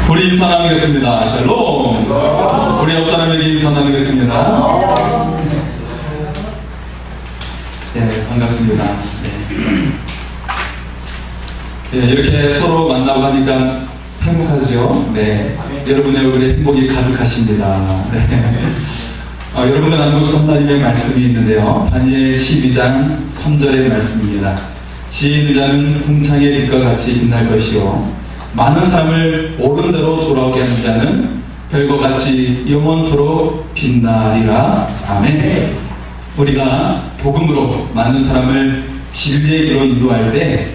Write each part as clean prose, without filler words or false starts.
우리 인사 나누겠습니다. 샬롬. 우리 옆 사람에게 인사 나누겠습니다. 네, 반갑습니다. 네, 이렇게 서로 만나고 하니까 행복하죠? 네. 여러분의 얼굴에 행복이 가득하십니다. 네. 여러분과 나누고 싶은 하나님의 말씀이 있는데요. 다니엘 12장 3절의 말씀입니다. 지혜 있는 자는 궁창의 빛과 같이 빛날 것이요 많은 사람을 옳은 대로 돌아오게 하는 자는 별과 같이 영원토록 빛나리라. 아멘. 우리가 복음으로 많은 사람을 진리의 길로 인도할 때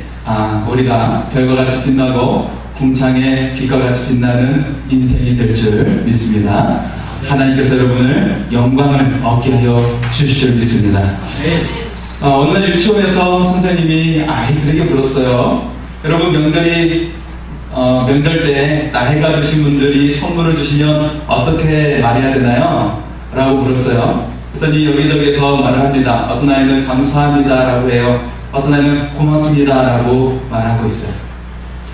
우리가 별과 같이 빛나고 궁창의 빛과 같이 빛나는 인생이 될 줄 믿습니다. 하나님께서 여러분을 영광을 얻게 하여 주실 줄 믿습니다. 어느 날 유치원에서 선생님이 아이들에게 물었어요. 여러분, 명절 때 나이가 드신 분들이 선물을 주시면 어떻게 말해야 되나요? 라고 물었어요. 그랬더니 여기저기서 말을 합니다. 어떤 아이는 감사합니다 라고 해요. 어떤 아이는 고맙습니다 라고 말하고 있어요.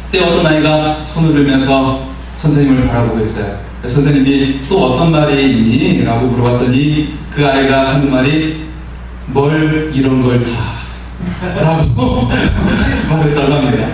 그때 어떤 아이가 손을 들면서 선생님을 바라보고 있어요. 선생님이 또 어떤 말이 있니? 라고 물어봤더니 그 아이가 하는 말이 뭘 이런 걸 다 라고 말했다고 합니다.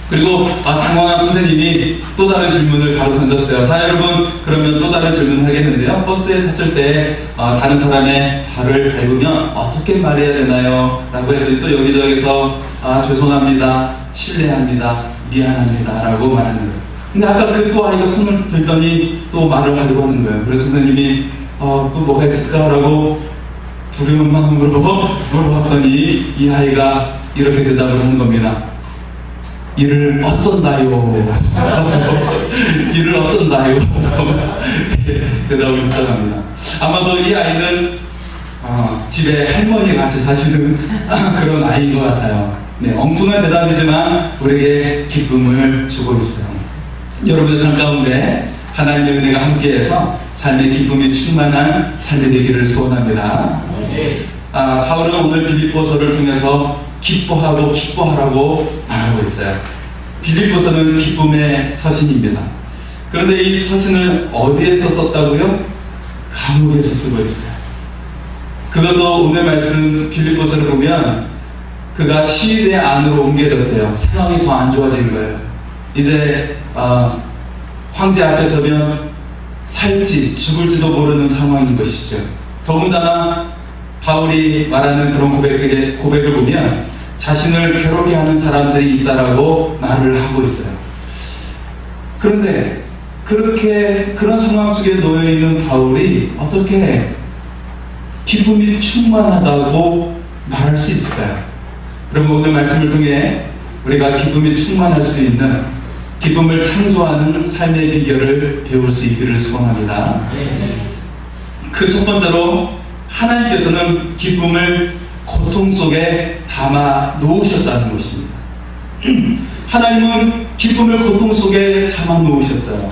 그리고 당황한 선생님이 또 다른 질문을 바로 던졌어요. 자, 여러분, 그러면 또 다른 질문을 하겠는데요. 버스에 탔을 때 다른 사람의 발을 밟으면 어떻게 말해야 되나요? 라고 했더니 또 여기저기서 죄송합니다, 실례합니다, 미안합니다 라고 말하는 거예요. 근데 아까 그 또 아이가 손을 들더니 또 말을 하려고 하는 거예요. 그래서 선생님이 또 뭐가 있을까라고 두려운 마음으로 물어봤더니 이 아이가 이렇게 대답을 하는 겁니다. 이를 어쩐다요? 이를 어쩐다요? 대답을 했다고 아마도 이 아이는 집에 할머니가 같이 사시는 그런 아이인 것 같아요. 네, 엉뚱한 대답이지만 우리에게 기쁨을 주고 있어요. 여러분의 삶 가운데 하나님의 은혜가 함께해서 삶의 기쁨이 충만한 삶이 되기를 소원합니다. 바울은 오늘 빌립보서를 통해서 기뻐하라고 말하고 있어요. 빌립보서는 기쁨의 서신입니다. 그런데 이 서신을 어디에서 썼다고요? 감옥에서 쓰고 있어요. 그것도 오늘 말씀 빌립보서를 보면 그가 시위대 안으로 옮겨졌대요. 상황이 더 안 좋아진 거예요. 이제 황제 앞에 서면 살지 죽을지도 모르는 상황인 것이죠. 더군다나 바울이 말하는 그런 고백을 보면 자신을 괴롭게 하는 사람들이 있다라고 말을 하고 있어요. 그런데 그런 상황 속에 놓여있는 바울이 어떻게 기쁨이 충만하다고 말할 수 있을까요? 그럼 오늘 말씀을 통해 우리가 기쁨이 충만할 수 있는 기쁨을 창조하는 삶의 비결을 배울 수 있기를 소원합니다. 그 첫 번째로 하나님께서는 기쁨을 고통 속에 담아 놓으셨다는 것입니다. 하나님은 기쁨을 고통 속에 담아 놓으셨어요.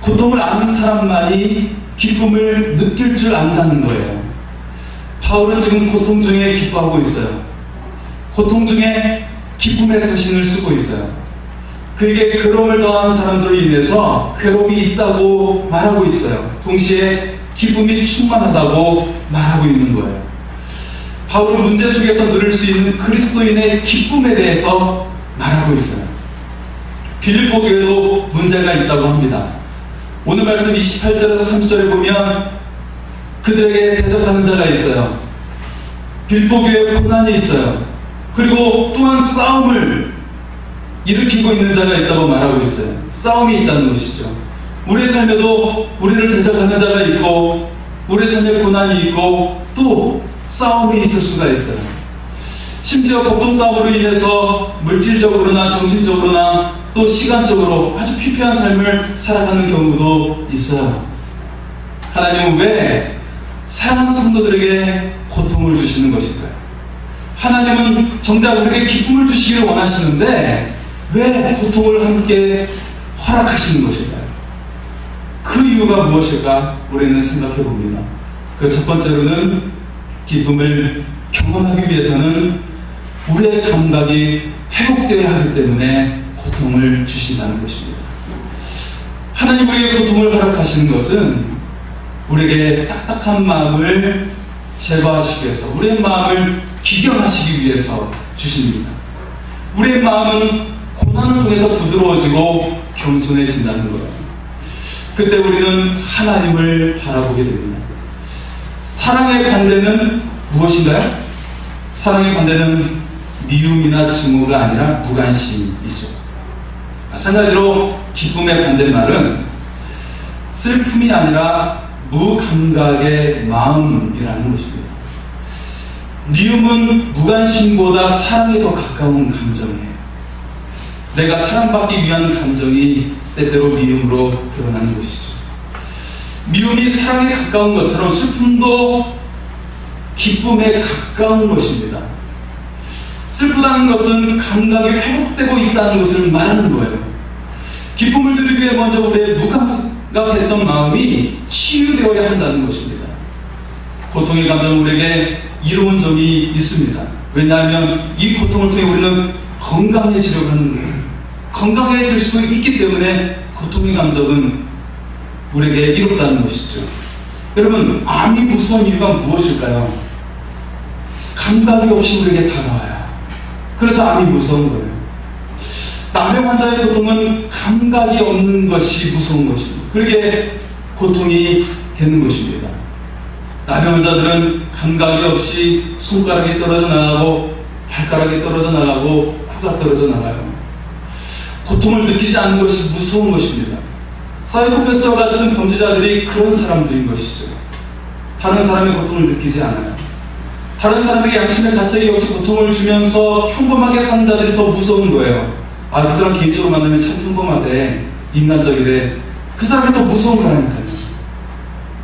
고통을 아는 사람만이 기쁨을 느낄 줄 안다는 거예요. 바울은 지금 고통 중에 기뻐하고 있어요. 고통 중에 기쁨의 서신을 쓰고 있어요. 그에게 괴로움을 더한 사람들로 인해서 괴로움이 있다고 말하고 있어요. 동시에 기쁨이 충만하다고 말하고 있는 거예요. 바울은 문제 속에서 누릴 수 있는 그리스도인의 기쁨에 대해서 말하고 있어요. 빌립보 교회도 문제가 있다고 합니다. 오늘 말씀 28절에서 30절에 보면 그들에게 대적하는 자가 있어요. 빌립보 교회에 고난이 있어요. 그리고 또한 싸움을 일으키고 있는 자가 있다고 말하고 있어요. 싸움이 있다는 것이죠. 우리의 삶에도 우리를 대적하는 자가 있고 우리의 삶에 고난이 있고 또 싸움이 있을 수가 있어요. 심지어 복통싸움으로 인해서 물질적으로나 정신적으로나 또 시간적으로 아주 피폐한 삶을 살아가는 경우도 있어요. 하나님은 왜 사랑하는 성도들에게 고통을 주시는 것일까요? 하나님은 정작 우리에게 기쁨을 주시기를 원하시는데 왜 고통을 함께 허락하시는 것일까요? 그 이유가 무엇일까? 우리는 생각해 봅니다. 그 첫 번째로는 기쁨을 경험하기 위해서는 우리의 감각이 회복되어야 하기 때문에 고통을 주신다는 것입니다. 하나님 우리에게 고통을 허락하시는 것은 우리에게 딱딱한 마음을 제거하시기 위해서, 우리의 마음을 기경하시기 위해서 주십니다. 우리의 마음은 고난을 통해서 부드러워지고 겸손해진다는 거예요. 그때 우리는 하나님을 바라보게 됩니다. 사랑의 반대는 무엇인가요? 사랑의 반대는 미움이나 증오가 아니라 무관심이죠. 마찬가지로 기쁨의 반대말은 슬픔이 아니라 무감각의 마음이라는 것입니다. 미움은 무관심보다 사랑에 더 가까운 감정이에요. 내가 사랑받기 위한 감정이 때때로 미움으로 드러나는 것이죠. 미움이 사랑에 가까운 것처럼 슬픔도 기쁨에 가까운 것입니다. 슬프다는 것은 감각이 회복되고 있다는 것을 말하는 거예요. 기쁨을 누리기 위해 먼저 우리의 무감각했던 마음이 치유되어야 한다는 것입니다. 고통의 감정은 우리에게 이로운 점이 있습니다. 왜냐하면 이 고통을 통해 우리는 건강해지려고 하는 거예요. 건강해질 수 있기 때문에 고통의 감정은 우리에게 이롭다는 것이죠. 여러분, 암이 무서운 이유가 무엇일까요? 감각이 없이 우리에게 다가와요. 그래서 암이 무서운 거예요. 남의 환자의 고통은 감각이 없는 것이 무서운 것입니다. 그러게 고통이 되는 것입니다. 남의 환자들은 감각이 없이 손가락이 떨어져 나가고 발가락이 떨어져 나가고 코가 떨어져 나가요. 고통을 느끼지 않는 것이 무서운 것입니다. 사이코패스와 같은 범죄자들이 그런 사람들인 것이죠. 다른 사람의 고통을 느끼지 않아요. 다른 사람에게 양심의 가책이 없이 고통을 주면서 평범하게 사는 자들이 더 무서운 거예요. 아, 그 사람 개인적으로 만나면 참 평범하대, 인간적이래. 그 사람이 더 무서운 거라니까요.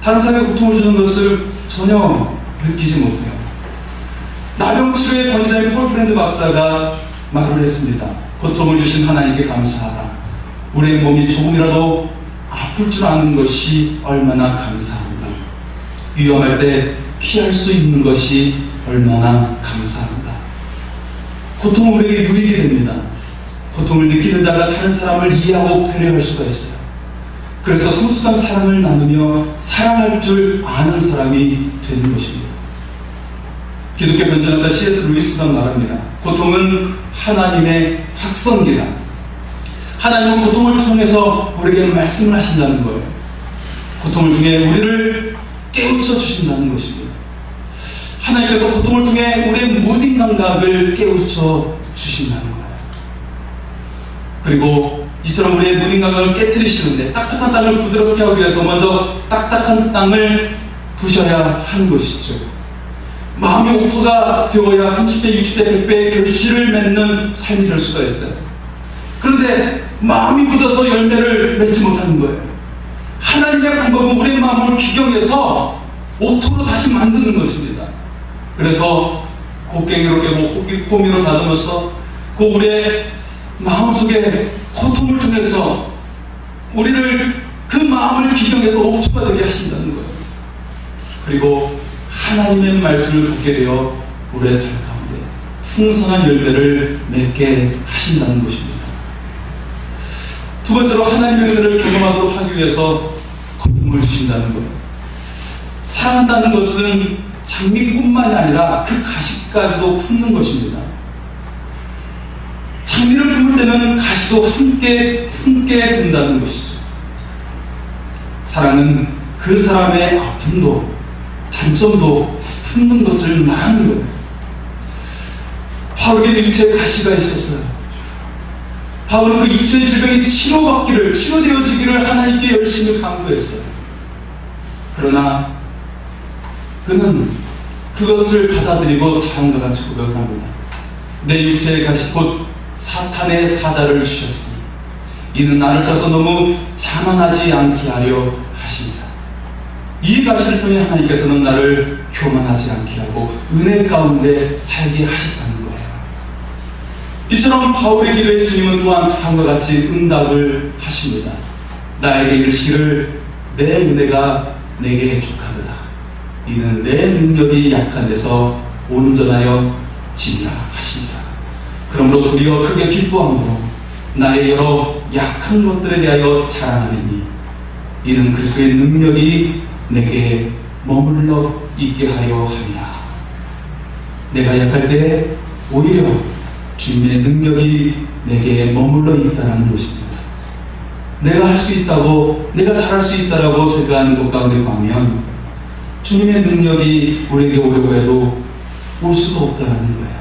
다른 사람에게 고통을 주는 것을 전혀 느끼지 못해요. 나병치료의 권위자인 폴 프렌드 박사가 말을 했습니다. 고통을 주신 하나님께 감사하라. 우리의 몸이 조금이라도 아플 줄 아는 것이 얼마나 감사합니다. 위험할 때 피할 수 있는 것이 얼마나 감사합니다. 고통은 우리에게 유익이 됩니다. 고통을 느끼는 자가 다른 사람을 이해하고 배려할 수가 있어요. 그래서 성숙한 사랑을 나누며 사랑할 줄 아는 사람이 되는 것입니다. 기독교 변전학자 C.S. 루이스가 말합니다. 고통은 하나님의 확성기다. 하나님은 고통을 통해서 우리에게 말씀을 하신다는 거예요. 고통을 통해 우리를 깨우쳐 주신다는 것입니다. 하나님께서 고통을 통해 우리의 모든 감각을 깨우쳐 주신다는 거예요. 그리고 이처럼 우리의 모든 감각을 깨트리시는데 딱딱한 땅을 부드럽게 하기 위해서 먼저 딱딱한 땅을 부셔야 하는 것이죠. 마음의 옥토가 되어야 30배, 60배, 100배의 결실을 맺는 삶이 될 수가 있어요. 그런데 마음이 굳어서 열매를 맺지 못하는 거예요. 하나님의 방법은 우리의 마음을 기경해서 옥토로 다시 만드는 것입니다. 그래서 곡괭이로 깨고 호미로 다듬어서 그 우리의 마음속에 고통을 통해서 우리를 그 마음을 기경해서 옥토가 되게 하신다는 거예요. 그리고 하나님의 말씀을 듣게 되어 우리의 삶 가운데 풍성한 열매를 맺게 하신다는 것입니다. 두 번째로 하나님의 은혜를 경험하도록 하기 위해서 고통을 주신다는 거예요. 사랑한다는 것은 장미뿐만이 아니라 그 가시까지도 품는 것입니다. 장미를 품을 때는 가시도 함께 품게 된다는 것이죠. 사랑은 그 사람의 아픔도 단점도 품는 것을 말하는 거예요. 바울에게 육체에 가시가 있었어요. 바울은 그 육체의 질병이 치료되어지기를 하나님께 열심히 간구했어요. 그러나 그는 그것을 받아들이고 다음과 같이 고백합니다. 내 육체의 가시 곧 사탄의 사자를 주셨으니 이는 나를 쳐서 너무 자만하지 않게 하려 하십니다. 이 가시를 통해 하나님께서는 나를 교만하지 않게 하고 은혜 가운데 살게 하셨다는 거예요. 이처럼 바울의 기도에 주님은 또한 다음과 같이 응답을 하십니다. 나에게 이르시기를 내 은혜가 내게 족하도다. 이는 내 능력이 약한 데서 온전하여 지니라 하십니다. 그러므로 도리어 크게 기뻐함으로 나의 여러 약한 것들에 대하여 자랑하리니 이는 그리스도의 능력이 내게 머물러 있게 하려 함이라. 내가 약할 때 오히려 주님의 능력이 내게 머물러 있다는 것입니다. 내가 할 수 있다고, 내가 잘할 수 있다라고 생각하는 것 가운데 가면 주님의 능력이 우리에게 오려고 해도 올 수가 없다는 거예요.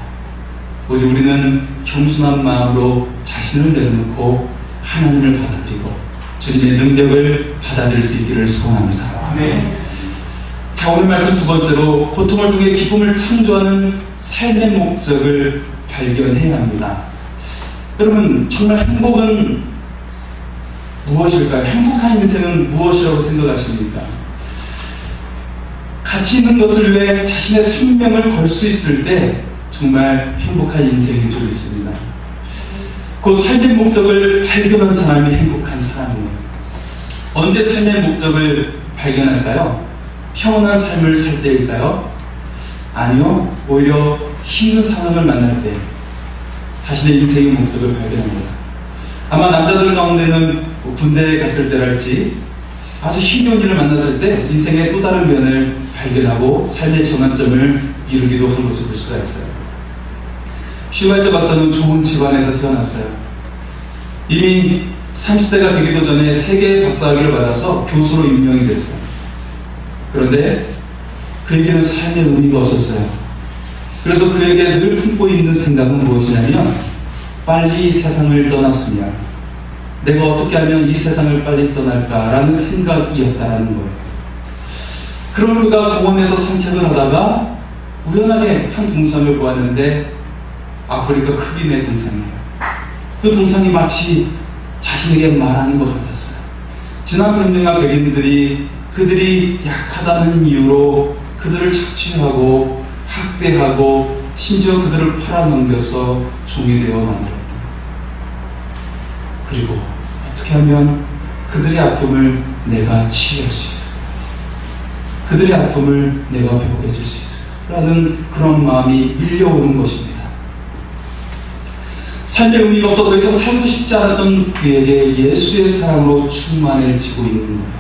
오직 우리는 겸손한 마음으로 자신을 내려놓고 하나님을 받아들이고 주님의 능력을 받아들일 수 있기를 소원합니다. 아멘. 자, 오늘 말씀 두 번째로 고통을 통해 기쁨을 창조하는 삶의 목적을 발견해야 합니다. 여러분, 정말 행복은 무엇일까요? 행복한 인생은 무엇이라고 생각하십니까? 가치 있는 것을 위해 자신의 생명을 걸 수 있을 때 정말 행복한 인생인 줄 믿습니다. 그 삶의 목적을 발견한 사람이 행복한 사람이에요. 언제 삶의 목적을 발견할까요? 평온한 삶을 살 때일까요? 아니요, 오히려 힘든 상황을 만날 때 자신의 인생의 목적을 발견합니다. 아마 남자들 가운데는 군대에 갔을 때랄지 아주 힘겨운 일을 만났을 때 인생의 또 다른 면을 발견하고 삶의 전환점을 이루기도 한 것을 볼 수가 있어요. 슈발트 박사는 좋은 집안에서 태어났어요. 이미 30대가 되기도 전에 세계 박사학위를 받아서 교수로 임명이 됐어요. 그런데 그에게는 삶의 의미가 없었어요. 그래서 그에게 늘 품고 있는 생각은 무엇이냐면 빨리 세상을 떠났으면, 내가 어떻게 하면 이 세상을 빨리 떠날까라는 생각이었다라는 거예요. 그럼 그가 공원에서 산책을 하다가 우연하게 한 동상을 보았는데 아프리카 흑인의 동상이에요. 그 동상이 마치 자신에게 말하는 것 같았어요. 지난 평등한 백인들이 그들이 약하다는 이유로 그들을 착취하고 학대하고 심지어 그들을 팔아넘겨서 종이 되어 만들었다. 그리고 어떻게 하면 그들의 아픔을 내가 치유할 수 있을까? 그들의 아픔을 내가 회복해 줄 수 있을까? 라는 그런 마음이 밀려오는 것입니다. 삶의 의미가 없어 더 이상 살고 싶지 않았던 그에게 예수의 사랑으로 충만해지고 있는 거예요.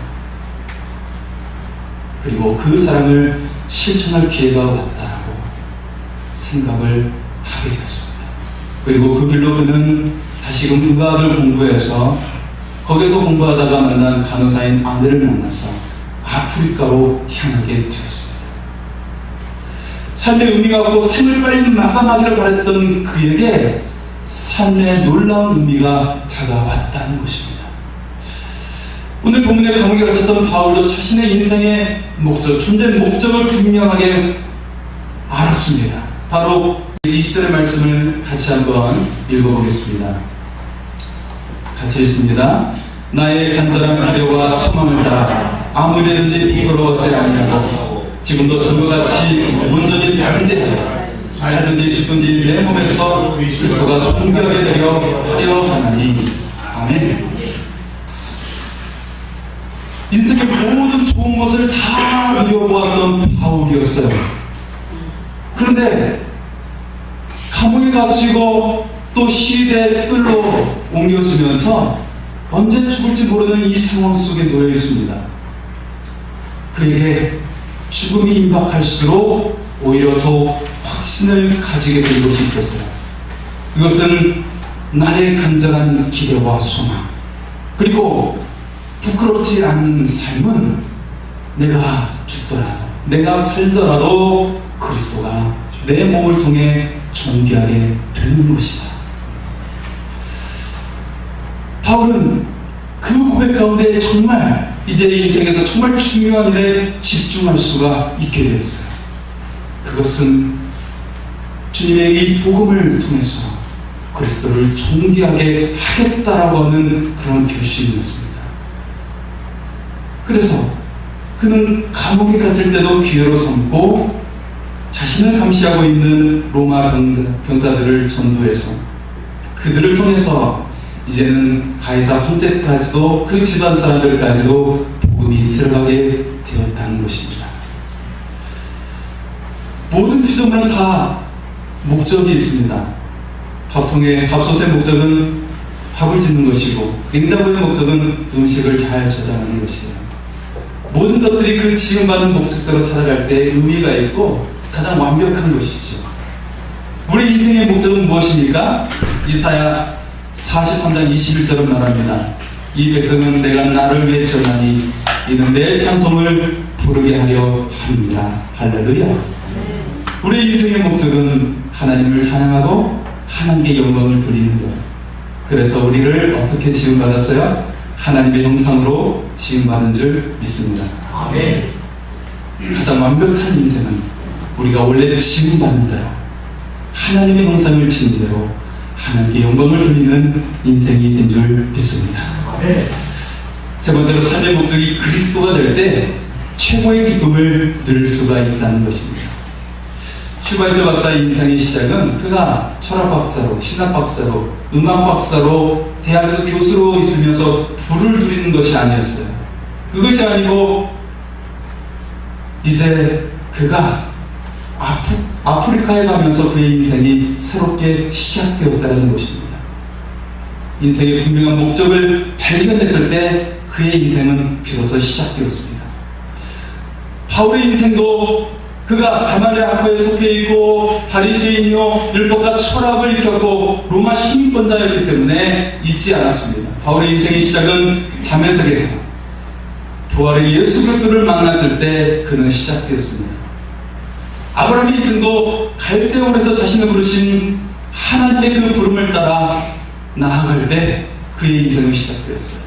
그리고 그 사랑을 실천할 기회가 왔다라고 생각을 하게 되었습니다. 그리고 그 길로 그는 다시금 의학을 공부해서 거기서 공부하다가 만난 간호사인 아내를 만나서 아프리카로 향하게 되었습니다. 삶의 의미가 없고 생을 빨리 마감하기를 바랬던 그에게 삶의 놀라운 의미가 다가왔다는 것입니다. 오늘 본문의 감옥에 갇혔던 바울도 자신의 인생의 목적, 존재 목적을 분명하게 알았습니다. 바로 20절의 말씀을 같이 한번 읽어보겠습니다. 같이 읽습니다. 나의 간절한 기대와 소망을 따라 아무 일에든지 부끄러워하지 아니하고 지금도 전과 같이 온전히 담대하여 살든지 죽든지 내 몸에서 그리스도가 존귀하게 되려 하려 하나니. 아멘. 인생의 모든 좋은 것을 다 누려보았던 바울이었어요. 그런데 감옥에 갇히고 또 시대의 뜰로 옮겨지면서 언제 죽을지 모르는 이 상황 속에 놓여 있습니다. 그에게 죽음이 임박할수록 오히려 더 확신을 가지게 된 것이 있었어요. 그것은 나의 간절한 기대와 소망, 그리고 부끄럽지 않는 삶은 내가 죽더라도, 내가 살더라도 그리스도가 내 몸을 통해 존귀하게 되는 것이다. 바울은 그 고백 가운데 정말 이제 인생에서 정말 중요한 일에 집중할 수가 있게 되었어요. 그것은 주님의 이 복음을 통해서 그리스도를 존귀하게 하겠다라고 하는 그런 결심이었습니다. 그래서 그는 감옥에 갇힐 때도 기회로 삼고 자신을 감시하고 있는 로마 병사들을 전도해서 그들을 통해서 이제는 가이사 황제까지도 그 집안 사람들까지도 복음이 들어가게 되었다는 것입니다. 모든 피조물은 다 목적이 있습니다. 밥솥의 목적은 밥을 짓는 것이고, 냉장고의 목적은 음식을 잘 저장하는 것이에요. 모든 것들이 그 지음받은 목적대로 살아갈 때 의미가 있고 가장 완벽한 것이죠. 우리 인생의 목적은 무엇입니까? 이사야 43장 21절은 말합니다. 이 백성은 내가 나를 위해 지었나니 이는 내 찬송을 부르게 하려 합니다. 할렐루야. 우리 인생의 목적은 하나님을 찬양하고 하나님께 영광을 돌리는 것. 그래서 우리를 어떻게 지음받았어요? 하나님의 형상으로 지음받은 줄 믿습니다. 아멘. 가장 완벽한 인생은 우리가 원래 지음받는 대로 하나님의 형상을 지은 대로 하나님께 영광을 돌리는 인생이 된 줄 믿습니다. 아멘. 세 번째로 삶의 목적이 그리스도가 될 때 최고의 기쁨을 누릴 수가 있다는 것입니다. 슈발츠 박사의 인생의 시작은 그가 철학 박사로, 신학 박사로, 음악 박사로 대학에서 교수로 있으면서 불을 누리는 것이 아니었어요. 그것이 아니고 이제 그가 아프리카에 가면서 그의 인생이 새롭게 시작되었다는 것입니다. 인생의 분명한 목적을 발견했을 때 그의 인생은 비로소 시작되었습니다. 바울의 인생도 그가 가말리아파에 속해 있고 바리새인이요 율법과 철학을 익혔고 로마 시민권자였기 때문에 잊지 않았습니다. 바울의 인생의 시작은 다메섹에서 부활의 예수 그리스도를 만났을 때 그는 시작되었습니다. 아브라함의 인생도 갈대온에서 자신을 부르신 하나님의 그 부름을 따라 나아갈 때 그의 인생은 시작되었어요.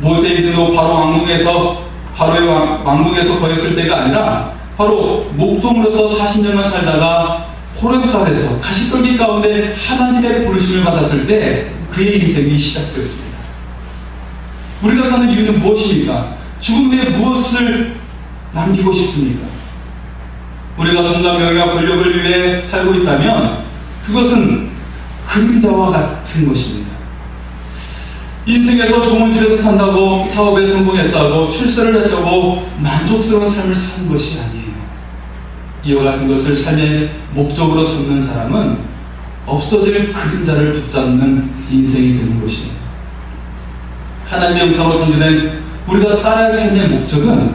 모세의 인생도 바로의 왕국에서 거했을 때가 아니라 바로 목동으로서 40년만 살다가 호렙산에서 가시떨기 가운데 하나님의 부르심을 받았을 때 그의 인생이 시작되었습니다. 우리가 사는 이유는 무엇입니까? 죽음 후에 무엇을 남기고 싶습니까? 우리가 돈과 명예와 권력을 위해 살고 있다면 그것은 그림자와 같은 것입니다. 인생에서 좋은 집에서 산다고, 사업에 성공했다고, 출세를 했다고 만족스러운 삶을 사는 것이 아니에요. 이와 같은 것을 삶의 목적으로 삼는 사람은 없어질 그림자를 붙잡는 인생이 되는 것이에요. 하나님의 형상으로 창조된 우리가 따라할 삶의 목적은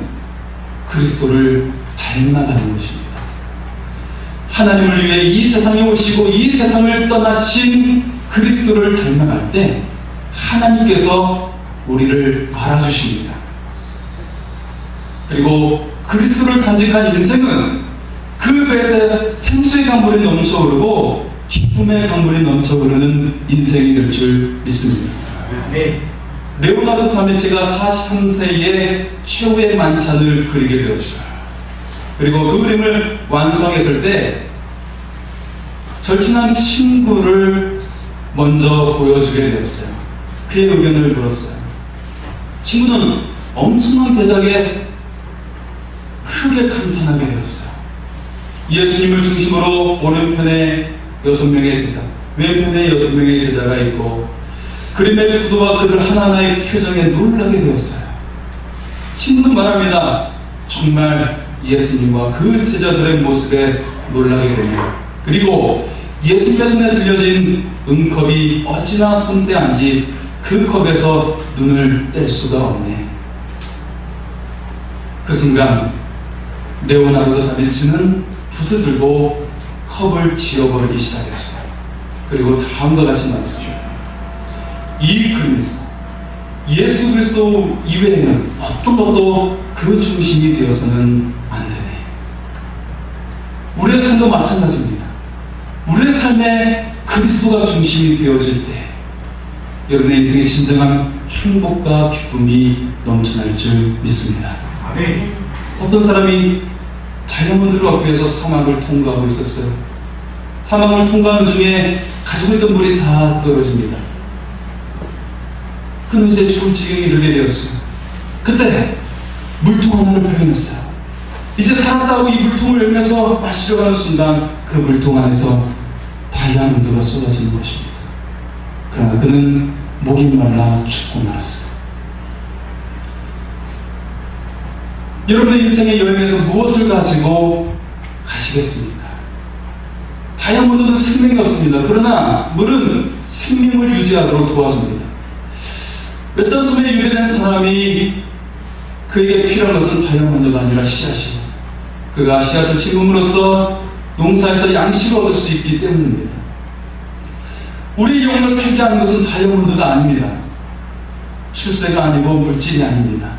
그리스도를 닮아가는 것입니다. 하나님을 위해 이 세상에 오시고 이 세상을 떠나신 그리스도를 닮아갈 때 하나님께서 우리를 알아주십니다. 그리고 그리스도를 간직한 인생은 그 배에 생수의 강물이 넘쳐오르고 기쁨의 강물이 넘쳐오르는 인생이 될 줄 믿습니다. 네. 레오나르도 다빈치가 43세에 최후의 만찬을 그리게 되었죠. 그리고 그 그림을 완성했을 때 절친한 친구를 먼저 보여주게 되었어요. 그의 의견을 물었어요. 친구는 엄청난 대작에 크게 감탄하게 되었어요. 예수님을 중심으로 오른편에 6명의 제자, 왼편에 6명의 제자가 있고 그림의 구도와 그들 하나하나의 표정에 놀라게 되었어요. 친구는 말합니다. 정말 예수님과 그 제자들의 모습에 놀라게 됩니다. 그리고 예수님의 손에 들려진 은컵이 어찌나 섬세한지 그 컵에서 눈을 뗄 수가 없네. 그 순간 레오나르도 다빈치는 붓을 들고 컵을 지워버리기 시작했어요. 그리고 다음과 같이 말했습니다. 이 그림에서 예수 그리스도 이외에는 어떤 것도 그 중심이 되어서는 안 되네. 우리의 삶도 마찬가지입니다. 우리의 삶에 그리스도가 중심이 되어질 때 여러분의 인생의 진정한 행복과 기쁨이 넘쳐날 줄 믿습니다. 아멘. 어떤 사람이 다이아몬드를 얻기 위해서 사막을 통과하고 있었어요. 사막을 통과하는 중에 가지고 있던 물이 다 떨어집니다. 그는 이제 죽을 지경에 이르게 되었어요. 그때 물통 하나를 발견했어요. 이제 살았다고 이 물통을 열면서 마시려고 하는 순간 그 물통 안에서 다이아몬드가 쏟아지는 것입니다. 그러나 그는 목이 말라 죽고 말았어요. 여러분의 인생의 여행에서 무엇을 가지고 가시겠습니까? 다이아몬드는 생명이 없습니다. 그러나 물은 생명을 유지하도록 도와줍니다. 어떤 소매에 유래된 사람이 그에게 필요한 것은 다이아몬드가 아니라 씨앗이고, 그가 씨앗을 심음으로써 농사에서 양식을 얻을 수 있기 때문입니다. 우리의 영혼을 살게 하는 것은 다이아몬드가 아닙니다. 출세가 아니고 물질이 아닙니다.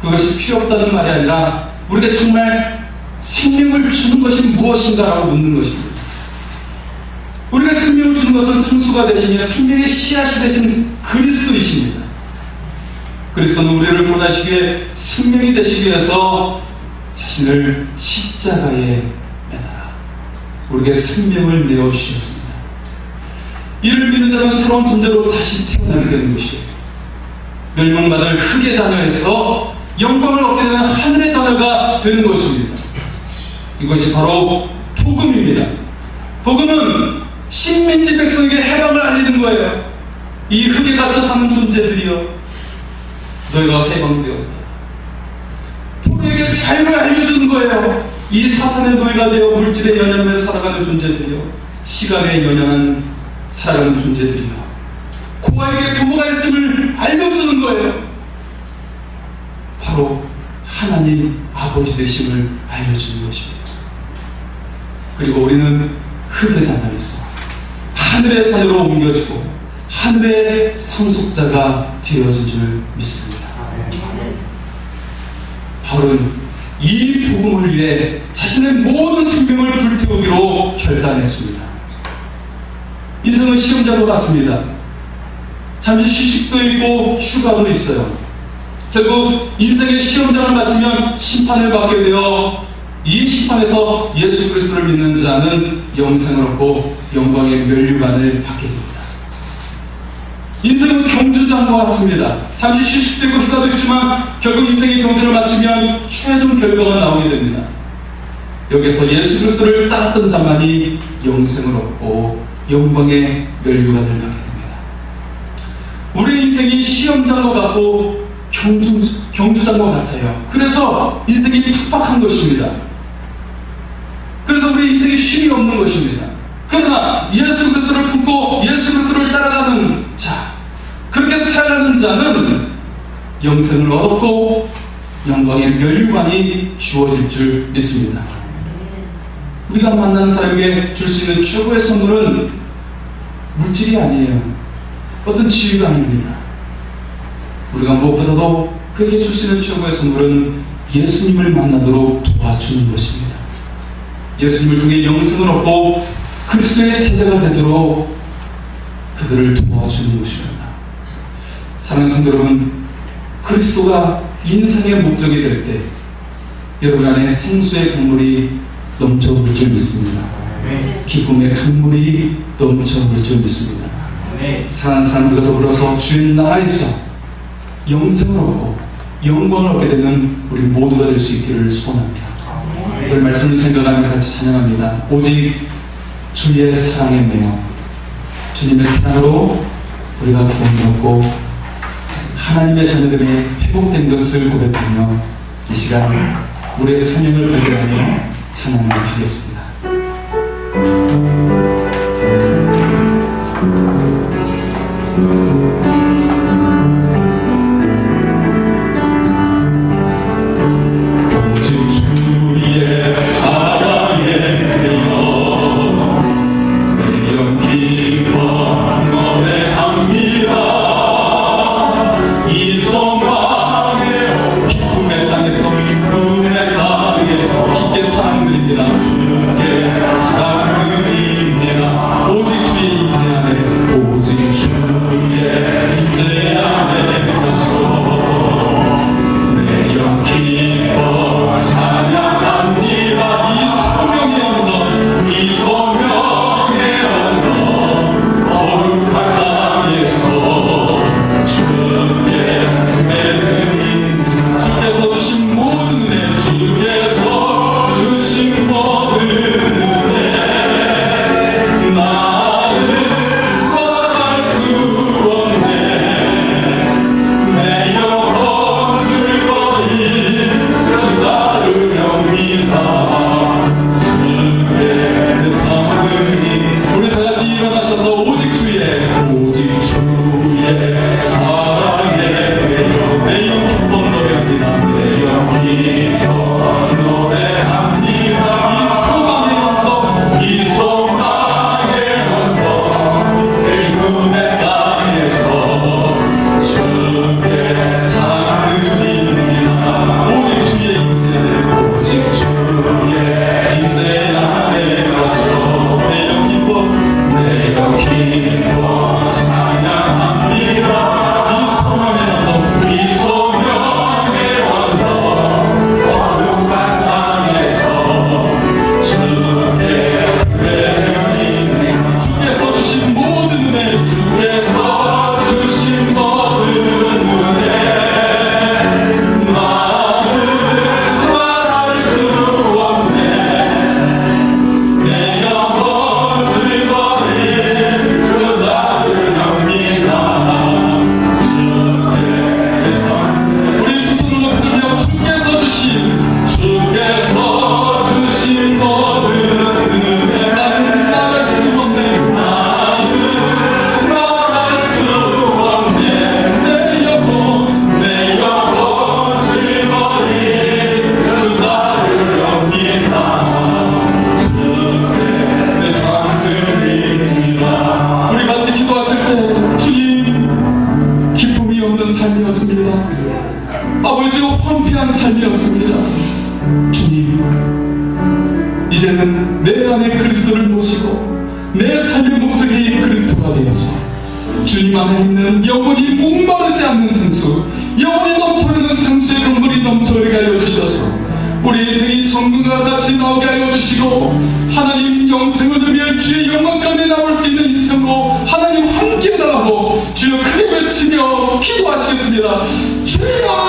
그것이 필요 없다는 말이 아니라 우리가 정말 생명을 주는 것이 무엇인가라고 묻는 것입니다. 우리가 생명을 주는 것은 상수가 되시며 생명의 씨앗이 되신 그리스도이십니다. 그리스도는 우리를 구원하시기에 생명이 되시기 위해서 자신을 십자가에 매달아 우리에게 생명을 내어주셨습니다. 이를 믿는 자는 새로운 존재로 다시 태어나게 되는 것이에요. 멸망받을 흙의 자녀에서 영광을 얻게 되는 하늘의 자녀가 되는 것입니다. 이것이 바로 복음입니다. 복음은 식민지 백성에게 해방을 알리는 거예요. 이 흙에 갇혀 사는 존재들이여, 너희가 해방되었다. 포로에게 자유를 알려주는 거예요. 이 사탄의 노예가 되어 물질의 연연함에 살아가는 존재들이여, 시간의 연연한 살아가는 존재들이여, 고아에게 부모가 있음을 알려주는 거예요. 바로 하나님 아버지 되심을 알려주는 것입니다. 그리고 우리는 흙의 자녀에서 하늘의 자녀로 옮겨지고 하늘의 상속자가 되어진 줄 믿습니다. 바울은 이 복음을 위해 자신의 모든 생명을 불태우기로 결단했습니다. 인생은 시험장과 같습니다. 잠시 휴식도 있고 휴가도 있어요. 결국 인생의 시험장을 마치면 심판을 받게 되어 이 심판에서 예수 그리스도를 믿는 자는 영생을 얻고 영광의 면류관을 받게 됩니다. 인생은 경주장과 같습니다. 잠시 휴식도 있고 휴가도 있지만 결국 인생의 경주를 마치면 최종 결과가 나오게 됩니다. 여기서 예수 그리스도를 따랐던 자만이 영생을 얻고 영광의 면류관을 받게 됩니다. 우리의 인생이 시험장과 같고 경주장과 같아요. 그래서 인생이 팍팍한 것입니다. 그래서 우리 인생이 쉼이 없는 것입니다. 그러나 예수 그리스도를 품고 예수 그리스도를 따라가는 자, 그렇게 살아가는 자는 영생을 얻었고 영광의 면류관이 주어질 줄 믿습니다. 우리가 만나는 사람에게 줄 수 있는 최고의 선물은 물질이 아니에요. 어떤 지위가 아닙니다. 우리가 무엇보다도 그에게 줄 수 있는 최고의 선물은 예수님을 만나도록 도와주는 것입니다. 예수님을 통해 영생을 얻고 그리스도의 제자가 되도록 그들을 도와주는 것입니다. 사랑하는 성도 여러분, 그리스도가 인생의 목적이 될 때 여러분 안에 생수의 강물이 넘쳐흐를 줄 믿습니다. 기쁨의 강물이 넘쳐흐를 줄 믿습니다. 사랑하는 사람들과 더불어서 주의 나라에서 영생을 얻고 영광을 얻게 되는 우리 모두가 될 수 있기를 소원합니다. 오늘 말씀을 생각하며 같이 찬양합니다. 오직 주의 사랑에 매여 주님의 사랑으로 우리가 구원을 얻고 하나님의 자녀들이 회복된 것을 고백하며 이 시간 우리의 사명을 발견하며 찬양을 하겠습니다. 주께 사랑 드립니다. 위한 삶이었습니다. 주님, 이제는 내 안에 그리스도를 모시고 내 삶의 목적이 그리스도가 되어서 주님 안에 있는 영원히 목마르지 않는 상수, 영원히 넘쳐나는 상수의 강물이 넘쳐오게 하여 주셔서 우리 인생이 정금과 같이 나오게 하여 주시고 하나님 영생을 누리며 주의 영광 가운데 나올 수 있는 인생으로 하나님 함께 나가고 주여 크게 외치며 기도하시겠습니다. 주여